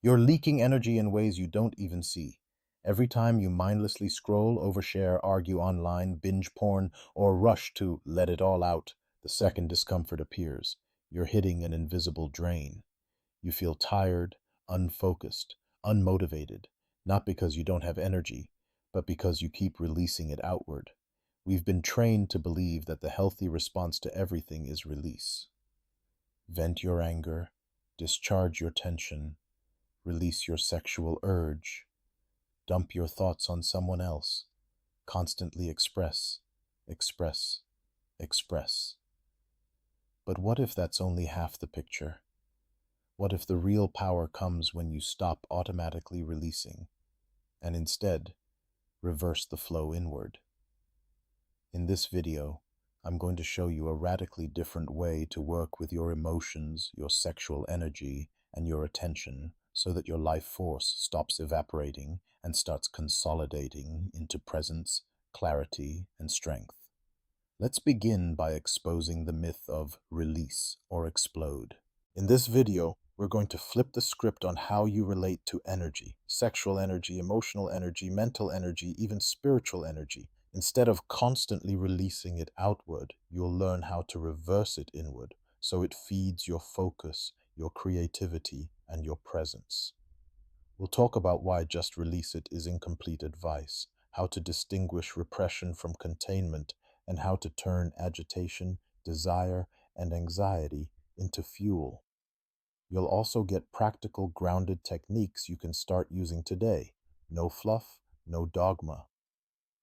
You're leaking energy in ways you don't even see. Every time you mindlessly scroll, overshare, argue online, binge porn, or rush to let it all out, the second discomfort appears. You're hitting an invisible drain. You feel tired, unfocused, unmotivated, not because you don't have energy, but because you keep releasing it outward. We've been trained to believe that the healthy response to everything is release. Vent your anger, discharge your tension, release your sexual urge, dump your thoughts on someone else, constantly express, express, express. But what if that's only half the picture? What if the real power comes when you stop automatically releasing and instead reverse the flow inward? In this video, I'm going to show you a radically different way to work with your emotions, your sexual energy, and your attention so that your life force stops evaporating and starts consolidating into presence, clarity, and strength. Let's begin by exposing the myth of release or explode. In this video, we're going to flip the script on how you relate to energy, sexual energy, emotional energy, mental energy, even spiritual energy. Instead of constantly releasing it outward, you'll learn how to reverse it inward so it feeds your focus, your creativity, and your presence. We'll talk about why just release it is incomplete advice, how to distinguish repression from containment, and how to turn agitation, desire, and anxiety into fuel. You'll also get practical, grounded techniques you can start using today. No fluff, no dogma.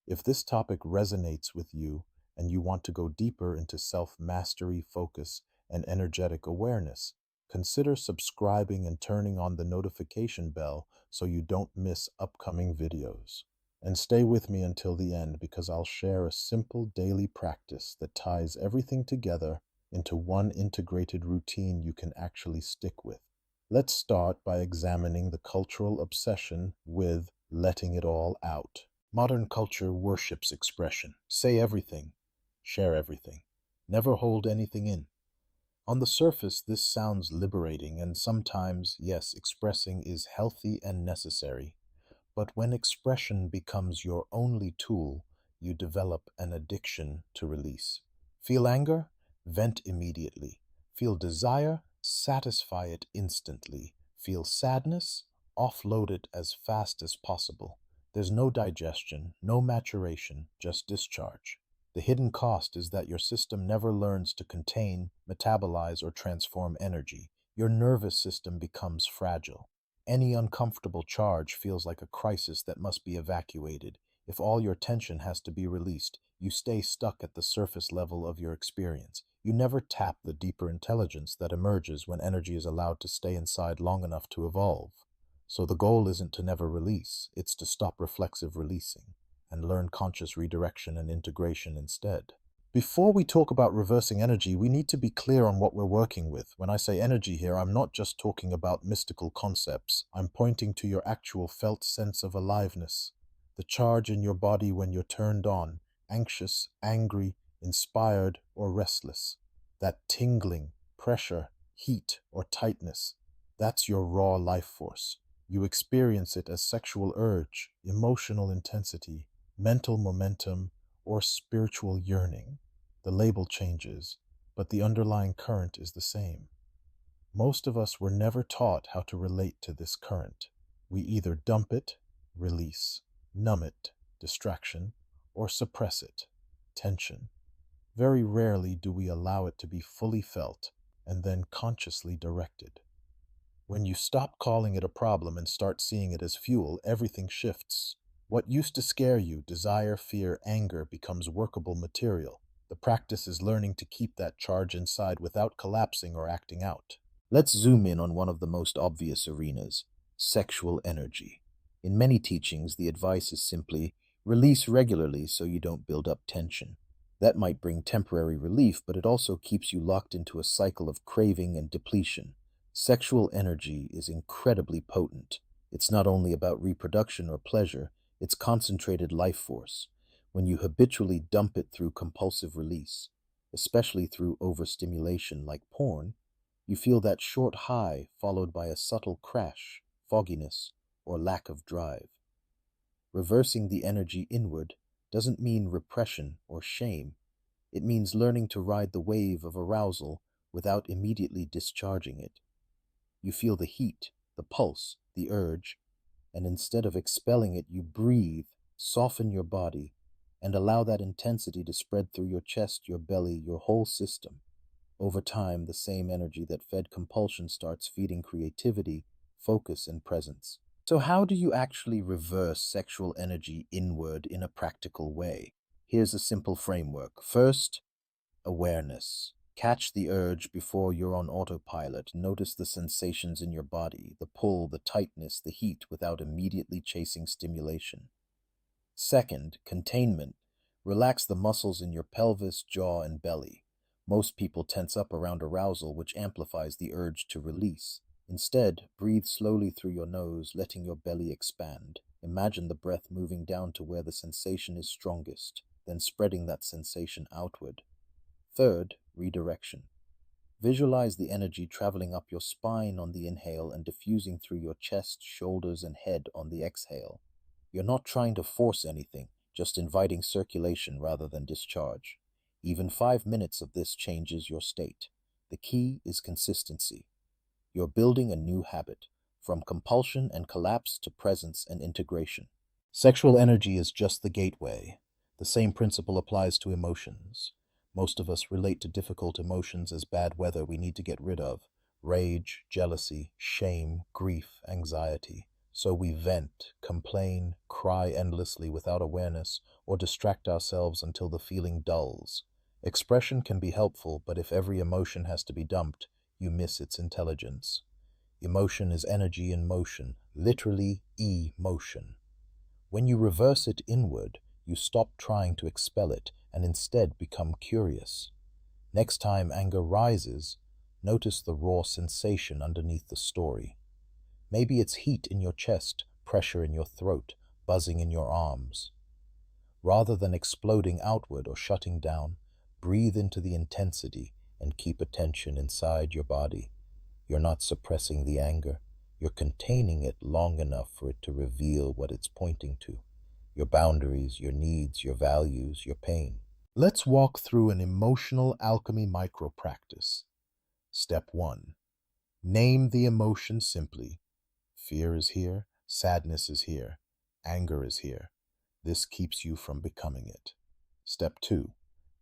If this topic resonates with you and you want to go deeper into self-mastery, focus, and energetic awareness, consider subscribing and turning on the notification bell so you don't miss upcoming videos. And stay with me until the end because I'll share a simple daily practice that ties everything together into one integrated routine you can actually stick with. Let's start by examining the cultural obsession with letting it all out. Modern culture worships expression. Say everything, share everything, never hold anything in. On the surface, this sounds liberating, and sometimes, yes, expressing is healthy and necessary. But when expression becomes your only tool, you develop an addiction to release. Feel anger? Vent immediately. Feel desire? Satisfy it instantly. Feel sadness? Offload it as fast as possible. There's no digestion, no maturation, just discharge. The hidden cost is that your system never learns to contain, metabolize, or transform energy. Your nervous system becomes fragile. Any uncomfortable charge feels like a crisis that must be evacuated. If all your tension has to be released, you stay stuck at the surface level of your experience. You never tap the deeper intelligence that emerges when energy is allowed to stay inside long enough to evolve. So the goal isn't to never release, it's to stop reflexive releasing and learn conscious redirection and integration instead. Before we talk about reversing energy, we need to be clear on what we're working with. When I say energy here, I'm not just talking about mystical concepts. I'm pointing to your actual felt sense of aliveness, the charge in your body when you're turned on, anxious, angry, inspired, or restless. That tingling, pressure, heat, or tightness. That's your raw life force. You experience it as sexual urge, emotional intensity, mental momentum, or spiritual yearning. The label changes, but the underlying current is the same. Most of us were never taught how to relate to this current. We either dump it, release, numb it, distraction, or suppress it, tension. Very rarely do we allow it to be fully felt and then consciously directed. When you stop calling it a problem and start seeing it as fuel, everything shifts. What used to scare you, desire, fear, anger, becomes workable material. The practice is learning to keep that charge inside without collapsing or acting out. Let's zoom in on one of the most obvious arenas, sexual energy. In many teachings, the advice is simply release regularly so you don't build up tension. That might bring temporary relief, but it also keeps you locked into a cycle of craving and depletion. Sexual energy is incredibly potent. It's not only about reproduction or pleasure, it's concentrated life force. When you habitually dump it through compulsive release, especially through overstimulation like porn, you feel that short high followed by a subtle crash, fogginess, or lack of drive. Reversing the energy inward doesn't mean repression or shame. It means learning to ride the wave of arousal without immediately discharging it. You feel the heat, the pulse, the urge, and instead of expelling it, you breathe, soften your body, and allow that intensity to spread through your chest, your belly, your whole system. Over time, the same energy that fed compulsion starts feeding creativity, focus, and presence. So, how do you actually reverse sexual energy inward in a practical way? Here's a simple framework. First, awareness. Catch the urge before you're on autopilot. Notice the sensations in your body, the pull, the tightness, the heat, without immediately chasing stimulation. Second, containment. Relax the muscles in your pelvis, jaw, and belly. Most people tense up around arousal, which amplifies the urge to release. Instead, breathe slowly through your nose, letting your belly expand. Imagine the breath moving down to where the sensation is strongest, then spreading that sensation outward. Third, redirection. Visualize the energy traveling up your spine on the inhale and diffusing through your chest, shoulders, and head on the exhale. You're not trying to force anything, just inviting circulation rather than discharge. Even 5 minutes of this changes your state. The key is consistency. You're building a new habit, from compulsion and collapse to presence and integration. Sexual energy is just the gateway. The same principle applies to emotions. Most of us relate to difficult emotions as bad weather we need to get rid of: rage, jealousy, shame, grief, anxiety. So we vent, complain, cry endlessly without awareness, or distract ourselves until the feeling dulls. Expression can be helpful, but if every emotion has to be dumped, you miss its intelligence. Emotion is energy in motion, literally emotion. When you reverse it inward, you stop trying to expel it and instead become curious. Next time anger rises, notice the raw sensation underneath the story. Maybe it's heat in your chest, pressure in your throat, buzzing in your arms. Rather than exploding outward or shutting down, breathe into the intensity and keep attention inside your body. You're not suppressing the anger. You're containing it long enough for it to reveal what it's pointing to: your boundaries, your needs, your values, your pain. Let's walk through an emotional alchemy micro practice. Step 1. Name the emotion simply. Fear is here, sadness is here, anger is here. This keeps you from becoming it. Step 2.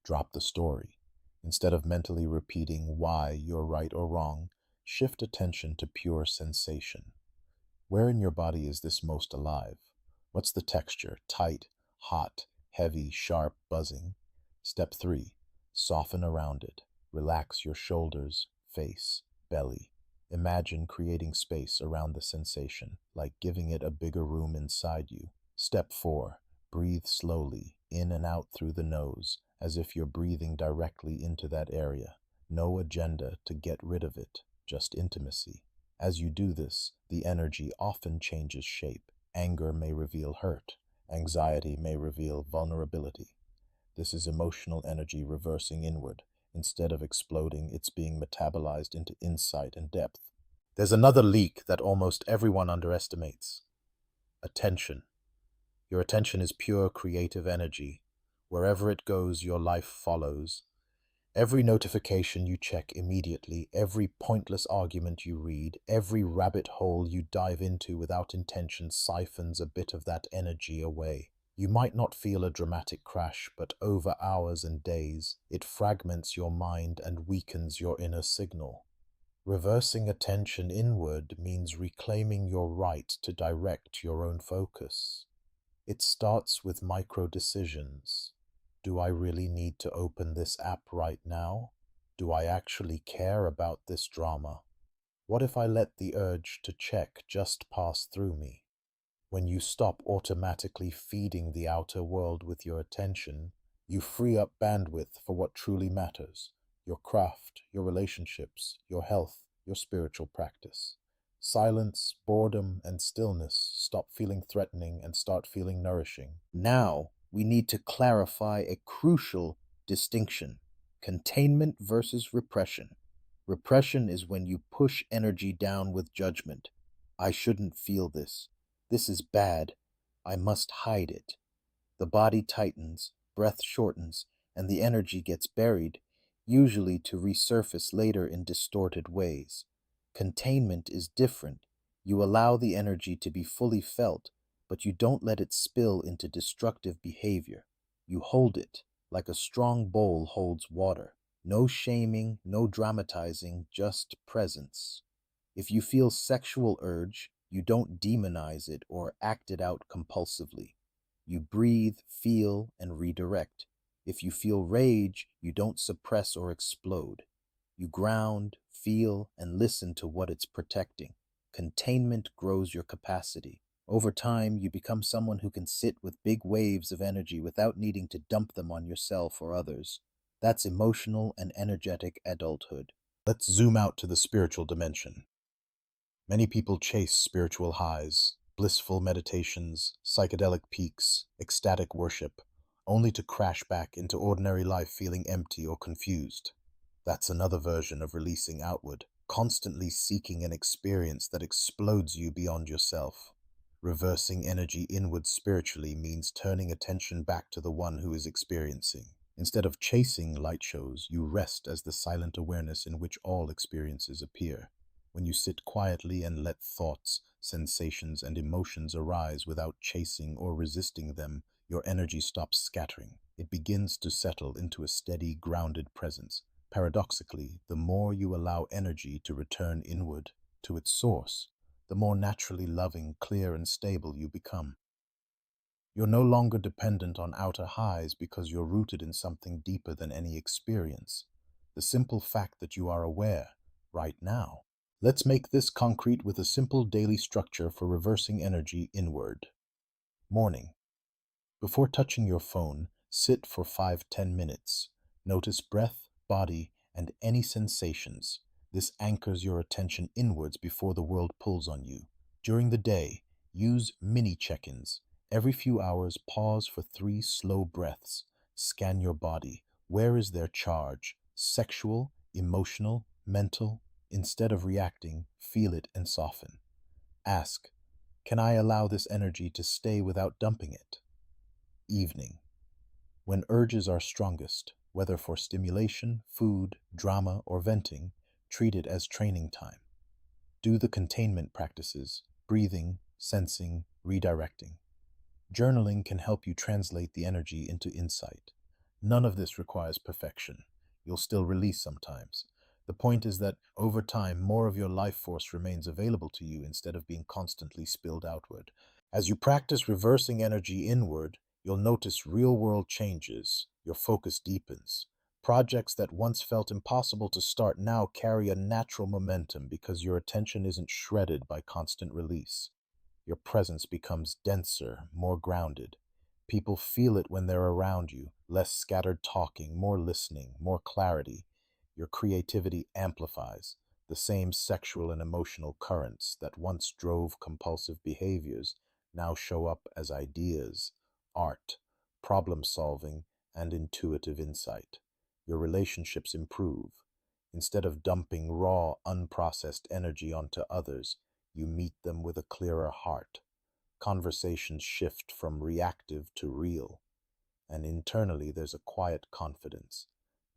Drop the story. Instead of mentally repeating why you're right or wrong, shift attention to pure sensation. Where in your body is this most alive? What's the texture? Tight, hot, heavy, sharp, buzzing? Step 3. Soften around it. Relax your shoulders, face, belly. Imagine creating space around the sensation, like giving it a bigger room inside you. Step 4. Breathe slowly, in and out through the nose, as if you're breathing directly into that area. No agenda to get rid of it, just intimacy. As you do this, the energy often changes shape. Anger may reveal hurt. Anxiety may reveal vulnerability. This is emotional energy reversing inward. Instead of exploding, it's being metabolized into insight and depth. There's another leak that almost everyone underestimates: attention. Your attention is pure creative energy. Wherever it goes, your life follows. Every notification you check immediately, every pointless argument you read, every rabbit hole you dive into without intention siphons a bit of that energy away. You might not feel a dramatic crash, but over hours and days, it fragments your mind and weakens your inner signal. Reversing attention inward means reclaiming your right to direct your own focus. It starts with micro decisions. Do I really need to open this app right now? Do I actually care about this drama? What if I let the urge to check just pass through me? When you stop automatically feeding the outer world with your attention, you free up bandwidth for what truly matters: your craft, your relationships, your health, your spiritual practice. Silence, boredom, and stillness stop feeling threatening and start feeling nourishing. Now, we need to clarify a crucial distinction: containment versus repression. Repression is when you push energy down with judgment. I shouldn't feel this. This is bad. I must hide it. The body tightens, breath shortens, and the energy gets buried, usually to resurface later in distorted ways. Containment is different. You allow the energy to be fully felt, but you don't let it spill into destructive behavior. You hold it, like a strong bowl holds water. No shaming, no dramatizing, just presence. If you feel sexual urge, you don't demonize it or act it out compulsively. You breathe, feel, and redirect. If you feel rage, you don't suppress or explode. You ground, feel, and listen to what it's protecting. Containment grows your capacity. Over time, you become someone who can sit with big waves of energy without needing to dump them on yourself or others. That's emotional and energetic adulthood. Let's zoom out to the spiritual dimension. Many people chase spiritual highs, blissful meditations, psychedelic peaks, ecstatic worship, only to crash back into ordinary life feeling empty or confused. That's another version of releasing outward, constantly seeking an experience that explodes you beyond yourself. Reversing energy inward spiritually means turning attention back to the one who is experiencing. Instead of chasing light shows, you rest as the silent awareness in which all experiences appear. When you sit quietly and let thoughts, sensations, and emotions arise without chasing or resisting them, your energy stops scattering. It begins to settle into a steady, grounded presence. Paradoxically, the more you allow energy to return inward, to its source, the more naturally loving, clear, and stable you become. You're no longer dependent on outer highs because you're rooted in something deeper than any experience. The simple fact that you are aware, right now. Let's make this concrete with a simple daily structure for reversing energy inward. Morning. Before touching your phone, sit for 5–10 minutes. Notice breath, body, and any sensations. This anchors your attention inwards before the world pulls on you. During the day, use mini check-ins. Every few hours, pause for 3 slow breaths. Scan your body. Where is their charge? Sexual, emotional, mental? Instead of reacting, feel it and soften. Ask, can I allow this energy to stay without dumping it? Evening. When urges are strongest, whether for stimulation, food, drama, or venting, treat it as training time. Do the containment practices, breathing, sensing, redirecting. Journaling can help you translate the energy into insight. None of this requires perfection. You'll still release sometimes. The point is that over time, more of your life force remains available to you instead of being constantly spilled outward. As you practice reversing energy inward, you'll notice real-world changes. Your focus deepens. Projects that once felt impossible to start now carry a natural momentum because your attention isn't shredded by constant release. Your presence becomes denser, more grounded. People feel it when they're around you, less scattered talking, more listening, more clarity. Your creativity amplifies. The same sexual and emotional currents that once drove compulsive behaviors now show up as ideas, art, problem solving, and intuitive insight. Your relationships improve. Instead of dumping raw, unprocessed energy onto others, you meet them with a clearer heart. Conversations shift from reactive to real, and internally there's a quiet confidence.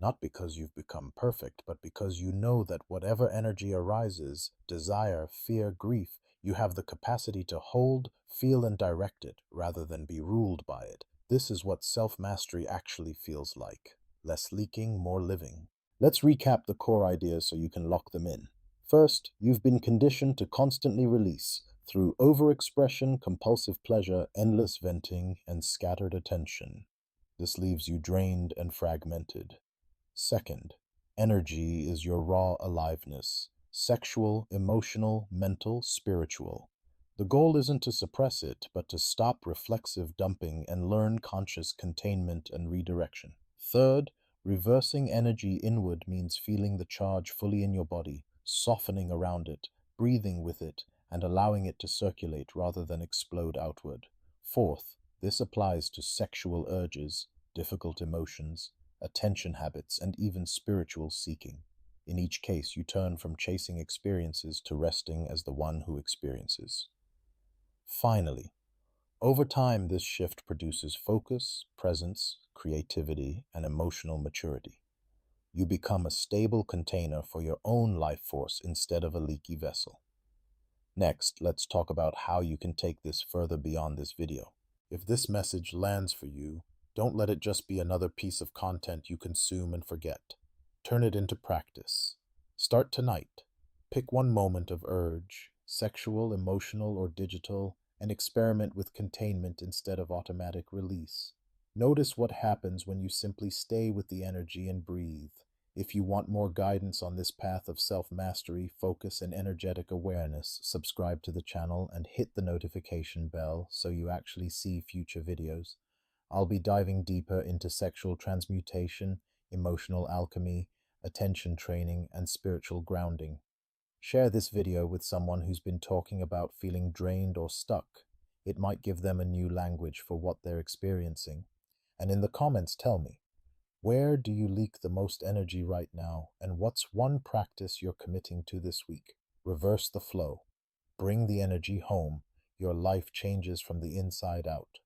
Not because you've become perfect, but because you know that whatever energy arises, desire, fear, grief, you have the capacity to hold, feel, and direct it rather than be ruled by it. This is what self-mastery actually feels like. Less leaking, more living. Let's recap the core ideas so you can lock them in. First, you've been conditioned to constantly release through overexpression, compulsive pleasure, endless venting, and scattered attention. This leaves you drained and fragmented. Second, energy is your raw aliveness, sexual, emotional, mental, spiritual. The goal isn't to suppress it, but to stop reflexive dumping and learn conscious containment and redirection. Third, reversing energy inward means feeling the charge fully in your body, softening around it, breathing with it, and allowing it to circulate rather than explode outward. Fourth, this applies to sexual urges, difficult emotions, attention habits, and even spiritual seeking. In each case, you turn from chasing experiences to resting as the one who experiences. Finally, over time, this shift produces focus, presence, creativity, and emotional maturity. You become a stable container for your own life force instead of a leaky vessel. Next, let's talk about how you can take this further beyond this video. If this message lands for you, don't let it just be another piece of content you consume and forget. Turn it into practice. Start tonight. Pick one moment of urge, sexual, emotional, or digital, and experiment with containment instead of automatic release. Notice what happens when you simply stay with the energy and breathe. If you want more guidance on this path of self-mastery, focus, and energetic awareness, subscribe to the channel and hit the notification bell so you actually see future videos. I'll be diving deeper into sexual transmutation, emotional alchemy, attention training, and spiritual grounding. Share this video with someone who's been talking about feeling drained or stuck. It might give them a new language for what they're experiencing. And in the comments, tell me, where do you leak the most energy right now, and what's one practice you're committing to this week? Reverse the flow. Bring the energy home. Your life changes from the inside out.